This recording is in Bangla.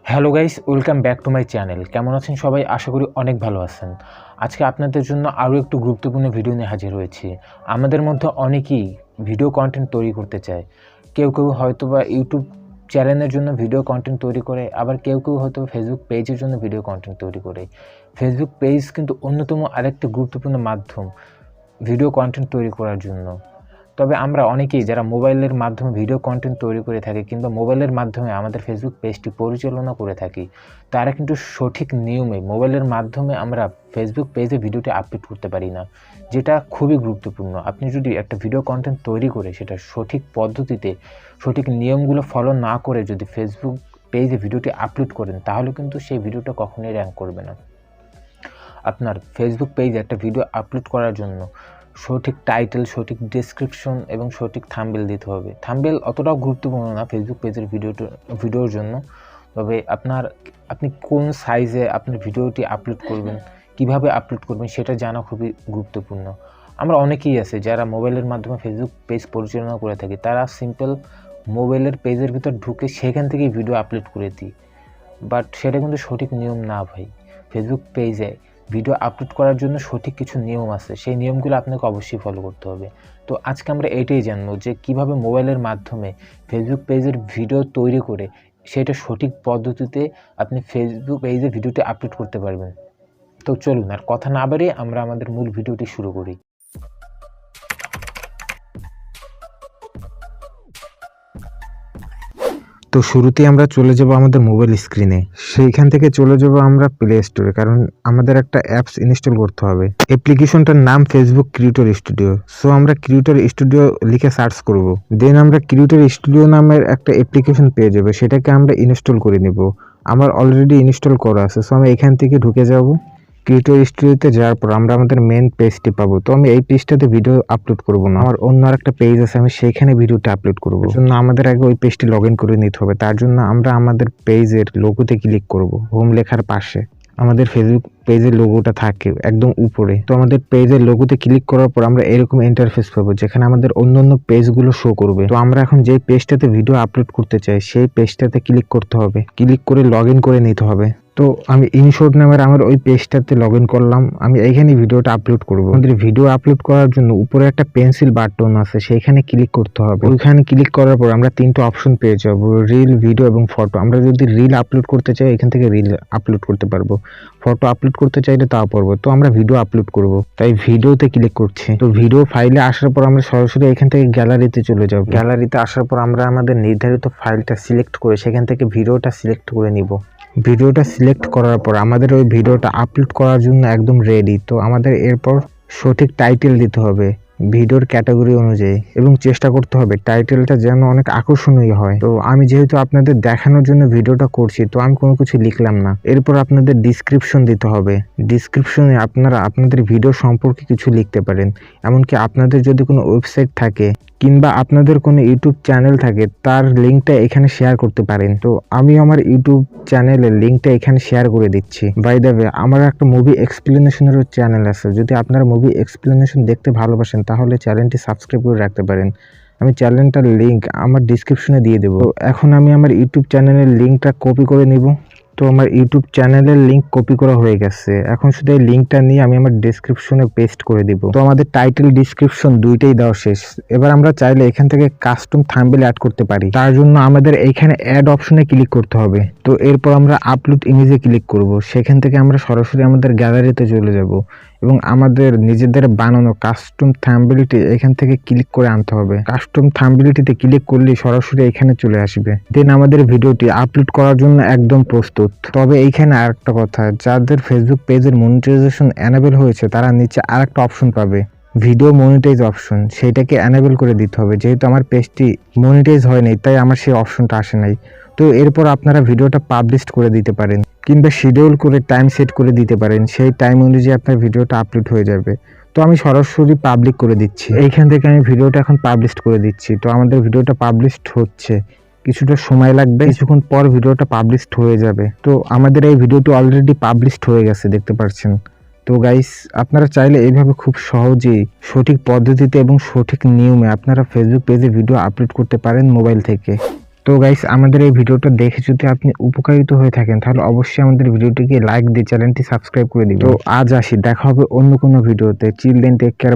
Hello guys, welcome back to my channel. কেমন আছেন সবাই? আশা করি অনেক ভালো আছেন। আজকে আপনাদের জন্য আরও একটু গুরুত্বপূর্ণ ভিডিও নিয়ে হাজির হয়েছি। আমাদের মধ্যে অনেকেই ভিডিও কন্টেন্ট তৈরি করতে চায়। কেউ হয়তোবা ইউটিউব চ্যানেলের জন্য ভিডিও কন্টেন্ট তৈরি করে, আবার কেউ হয়তো ফেসবুক পেজের জন্য ভিডিও কন্টেন্ট তৈরি করে। ফেসবুক পেজ কিন্তু অন্যতম আরেকটি গুরুত্বপূর্ণ মাধ্যম ভিডিও কন্টেন্ট তৈরি করার জন্য। তবে আমরা অনেকেই যারা মোবাইলের মাধ্যমে ভিডিও কন্টেন্ট তৈরি করে থাকি কিংবা মোবাইলের মাধ্যমে আমাদের ফেসবুক পেজটি পরিচালনা করে থাকি, তারা কিন্তু সঠিক নিয়মে মোবাইলের মাধ্যমে আমরা ফেসবুক পেজে ভিডিওটি আপলোড করতে পারি না, যেটা খুবই গুরুত্বপূর্ণ। আপনি যদি একটা ভিডিও কন্টেন্ট তৈরি করে সেটা সঠিক পদ্ধতিতে সঠিক নিয়মগুলো ফলো না করে যদি ফেসবুক পেজে ভিডিওটি আপলোড করেন, তাহলে কিন্তু সেই ভিডিওটা কখনোই র্যাঙ্ক করবে না। আপনার ফেসবুক পেজে একটা ভিডিও আপলোড করার জন্য সঠিক টাইটেল, সঠিক ডেসক্রিপশন এবং সঠিক থাম্বনেল দিতে হবে। থাম্বনেল অতটাও গুরুত্বপূর্ণ না ফেসবুক পেজের ভিডিওর জন্য, তবে আপনি কোন সাইজে আপনার ভিডিওটি আপলোড করবেন, কিভাবে আপলোড করবেন সেটা জানা খুবই গুরুত্বপূর্ণ। আমরা অনেকেই আছে যারা মোবাইলের মাধ্যমে ফেসবুক পেজ পরিচালনা করে থাকি, তারা সিম্পল মোবাইলের পেজের ভিতর ঢুকে সেখান থেকেই ভিডিও আপলোড করে দিই, বাট সেটা কিন্তু সঠিক নিয়ম না ভাই। ফেসবুক পেজে ভিডিও আপলোড করার জন্য সঠিক কিছু নিয়ম আছে, সেই নিয়মগুলো আপনাকে অবশ্যই ফলো করতে হবে। তো আজকে আমরা এটাই জানবো যে কিভাবে মোবাইলের মাধ্যমে ফেসবুক পেজের ভিডিও তৈরি করে সেটা সঠিক পদ্ধতিতে আপনি ফেসবুক পেজে ভিডিওটি আপলোড করতে পারবেন। তো চলুন আর কথা না বাড়িয়ে আমরা আমাদের মূল ভিডিওটি শুরু করি। তো শুরুতেই আমরা চলে যাব আমাদের মোবাইল স্ক্রিনে। সেইখান থেকে চলে যাব আমরা প্লে স্টোরে, কারণ আমাদের একটা অ্যাপস ইনস্টল করতে হবে। অ্যাপ্লিকেশনটার নাম ফেসবুক ক্রিয়েটর স্টুডিও। সো আমরা ক্রিয়েটর স্টুডিও লিখে সার্চ করব, দেন আমরা ক্রিয়েটর স্টুডিও নামের একটা অ্যাপ্লিকেশন পেয়ে যাবে, সেটাকে আমরা ইনস্টল করে নেব। আমার অলরেডি ইনস্টল করা আছে, সো আমি এখান থেকে ঢুকে যাব। ক্রিয়েটর স্টুডিওতে যাওয়ার পর আমরা আমাদের মেন পেজটি পাবো। তো আমি এই পেজটাতে ভিডিও আপলোড করব না, আমার অন্য আরেকটা পেজ আছে, আমি সেইখানে ভিডিওটা আপলোড করব। এর জন্য আমাদের আগে ওই পেজটি লগ ইন করে নিতে হবে। তার জন্য আমরা আমাদের পেজের লোগোতে ক্লিক করব, হোম লেখার পাশে আমাদের ফেসবুক পেজের লোগোটা থাকে একদম উপরে। তো আমাদের পেজের লোগোতে ক্লিক করার পর আমরা এরকম ইন্টারফেস পাবো, যেখানে আমাদের অন্যান্য পেজগুলো শো করবে। তো আমরা এখন যে পেজটাতে ভিডিও আপলোড করতে চাই সেই পেজটাতে ক্লিক করতে হবে, ক্লিক করে লগ ইন করে নিতে হবে। তো আমি ইনশর্ট নামের আমার ওই পেজটাতে লগ ইন করলাম। আমি এইখানে ভিডিওটা আপলোড করব। আমাদের ভিডিও আপলোড করার জন্য উপরে একটা পেন্সিল বাটন আছে, সেইখানে ক্লিক করতে হবে। ওইখানে ক্লিক করার পর আমরা তিনটা অপশন পেয়ে যাব, রিল, ভিডিও এবং ফটো। আমরা যদি রিল আপলোড করতে চাই এখান থেকে রিল আপলোড করতে পারবো, ফটো আপলোড করতে চাইলে তাও পারবো। তো আমরা ভিডিও আপলোড করব, তাই ভিডিওতে ক্লিক করছি। তো ভিডিও ফাইলে আসার পর আমরা সরাসরি এখান থেকে গ্যালারিতে চলে যাব। গ্যালারিতে আসার পর আমরা আমাদের নির্ধারিত ফাইলটা সিলেক্ট করে সেখান থেকে ভিডিওটা সিলেক্ট করে নিব। ভিডিওটা সিলেক্ট করার পর আমাদের ওই ভিডিওটা আপলোড করার জন্য একদম রেডি। তো আমাদের এরপর সঠিক টাইটেল দিতে হবে ভিডিওর ক্যাটাগরি অনুযায়ী, এবং চেষ্টা করতে হবে টাইটেলটা যেন অনেক আকর্ষণীয় হয়। তো আমি যেহেতু আপনাদের দেখানোর জন্য ভিডিওটা করছি, তো আমি কোনো কিছু লিখলাম না। এরপর আপনাদের ডিসক্রিপশন দিতে হবে। ডিসক্রিপশনে আপনারা আপনাদের ভিডিও সম্পর্কে কিছু লিখতে পারেন, এমনকি আপনাদের যদি কোনো ওয়েবসাইট থাকে কিংবা আপনাদের কোনো ইউটিউব চ্যানেল থাকে তার লিঙ্কটা এখানে শেয়ার করতে পারেন। তো আমি আমার ইউটিউব চ্যানেলের লিঙ্কটা এখানে শেয়ার করে দিচ্ছি। বাই দ্য ওয়ে, আমার একটা মুভি এক্সপ্লেনেশনেরও চ্যানেল আছে, যদি আপনারা মুভি এক্সপ্লেনেশন দেখতে ভালোবাসেন তাহলে চ্যানেলটি সাবস্ক্রাইব করে রাখতে পারেন। আমি চ্যানেলটার লিঙ্ক আমার ডিসক্রিপশনে দিয়ে দেবো। এখন আমি আমার ইউটিউব চ্যানেলের লিঙ্কটা কপি করে নিব। তো আমার ইউটিউব চ্যানেলের লিঙ্ক কপি করা হয়ে গেছে। এখন শুধু এই লিঙ্কটা নিয়ে আমি আমার ডেসক্রিপশনে পেস্ট করে দিব। তো আমাদের টাইটেল, ডিসক্রিপশন দুইটাই দেওয়া শেষ। এবার আমরা চাইলে এখান থেকে কাস্টম থাম্বনেল অ্যাড করতে পারি। তার জন্য আমাদের এইখানে অ্যাড অপশনে ক্লিক করতে হবে। তো এরপর আমরা আপলোড ইমেজে ক্লিক করব। সেখান থেকে আমরা সরাসরি আমাদের গ্যালারিতে চলে যাব এবং আমাদের নিজেদের বানানো কাস্টম থাম্বনেলটি এখান থেকে ক্লিক করে আনতে হবে। কাস্টম থাম্বনেলটিতে ক্লিক করলে সরাসরি এখানে চলে আসবে। দেন আমাদের ভিডিওটি আপলোড করার জন্য একদম প্রস্তুত। তবে এইখানে আরেকটা কথা, যাদের ফেসবুক পেজের মনিটাইজেশন এনেবল হয়েছে তারা নিচে আরেকটা অপশন পাবে, ভিডিও মনিটাইজ অপশন। সেইটাকে এনেবল করে দিতে হবে। যেহেতু আমার পেজটি মনিটাইজ হয়নি তাই আমার সেই অপশনটা আসে নাই। তো এরপর আপনারা ভিডিওটা পাবলিশ করে দিতে পারেন কিংবা শিডিউল করে টাইম সেট করে দিতে পারেন, সেই টাইম অনুযায়ী আপনার ভিডিওটা আপলোড হয়ে যাবে। তো আমি সরাসরি পাবলিক করে দিচ্ছি। এইখান থেকে আমি ভিডিওটা এখন পাবলিশ করে দিচ্ছি। তো আমাদের ভিডিওটা পাবলিশ হচ্ছে, কিছুটা সময় লাগবে, কিছুক্ষণ পর ভিডিওটা পাবলিশ হয়ে যাবে। তো আমাদের এই ভিডিওটি অলরেডি পাবলিশ হয়ে গেছে, দেখতে পাচ্ছেন। তো গাইস, আপনারা চাইলে এইভাবে খুব সহজেই সঠিক পদ্ধতিতে এবং সঠিক নিয়মে আপনারা ফেসবুক পেজে ভিডিও আপলোড করতে পারেন মোবাইল থেকে। তো গাইস, আমাদের এই ভিডিওটা দেখে যদি আপনি উপকারিত হয়ে থাকেন তাহলে অবশ্যই আমাদের ভিডিওটিকে লাইক দিয়ে চ্যানেলটি সাবস্ক্রাইব করে দিবেন। তো আজ আসি, দেখা হবে অন্য কোনো ভিডিওতে। Children take care.